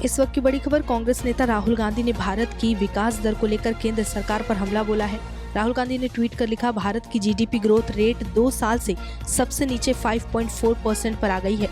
इस वक्त की बड़ी खबर, कांग्रेस नेता राहुल गांधी ने भारत की विकास दर को लेकर केंद्र सरकार पर हमला बोला है। राहुल गांधी ने ट्वीट कर लिखा, भारत की जीडीपी ग्रोथ रेट 2 साल से सबसे नीचे 5.4% पर आ गई है।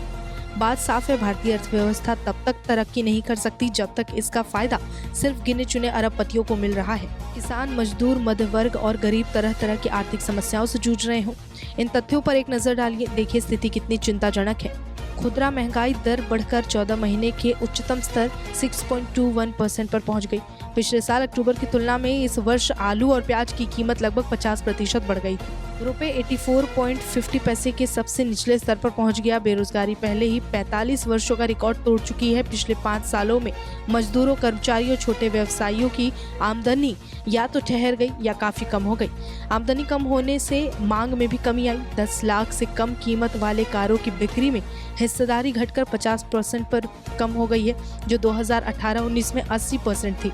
बात साफ है, भारतीय अर्थव्यवस्था तब तक तरक्की नहीं कर सकती जब तक इसका फायदा सिर्फ गिने चुने अरबपतियों को मिल रहा है। किसान, मजदूर, मध्य वर्ग और गरीब तरह तरह की आर्थिक समस्याओं से जूझ रहे हों। इन तथ्यों पर एक नजर डालिए, देखिए स्थिति कितनी चिंताजनक है। खुदरा महंगाई दर बढ़कर 14 महीने के उच्चतम स्तर 6.21% पर पहुंच गई। पिछले साल अक्टूबर की तुलना में इस वर्ष आलू और प्याज की कीमत लगभग 50% बढ़ गई थी। रुपए 84.50 पैसे के सबसे निचले स्तर पर पहुंच गया। बेरोजगारी पहले ही 45 वर्षों का रिकॉर्ड तोड़ चुकी है। पिछले 5 सालों में मजदूरों, कर्मचारियों, छोटे व्यवसायियों की आमदनी या तो ठहर गई या काफी कम हो गई। आमदनी कम होने से मांग में भी कमी आई। 10 लाख से कम कीमत वाले कारों की बिक्री में हिस्सेदारी घटकर 50% पर कम हो गई है, जो 2018-19 में 80% थी।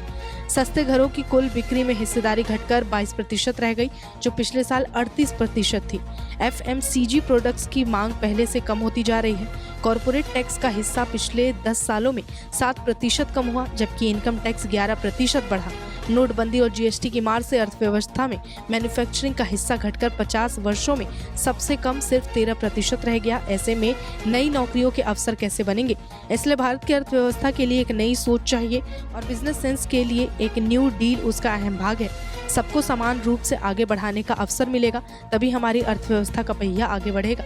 सस्ते घरों की कुल बिक्री में हिस्सेदारी घटकर 22% रह गई, जो पिछले साल 38% थी। FMCG प्रोडक्ट्स की मांग पहले से कम होती जा रही है। कॉर्पोरेट टैक्स का हिस्सा पिछले 10 सालों में 7% कम हुआ, जबकि इनकम टैक्स 11% बढ़ा। नोटबंदी और GST की मार से अर्थव्यवस्था में मैन्युफैक्चरिंग का हिस्सा घटकर 50 वर्षों में सबसे कम सिर्फ 13% रह गया। ऐसे में नई नौकरियों के अवसर कैसे बनेंगे? इसलिए भारत की अर्थव्यवस्था के लिए एक नई सोच चाहिए और बिजनेस सेंस के लिए एक न्यू डील उसका अहम भाग है। सबको समान रूप से आगे बढ़ाने का अवसर मिलेगा, तभी हमारी अर्थव्यवस्था का पहिया आगे बढ़ेगा।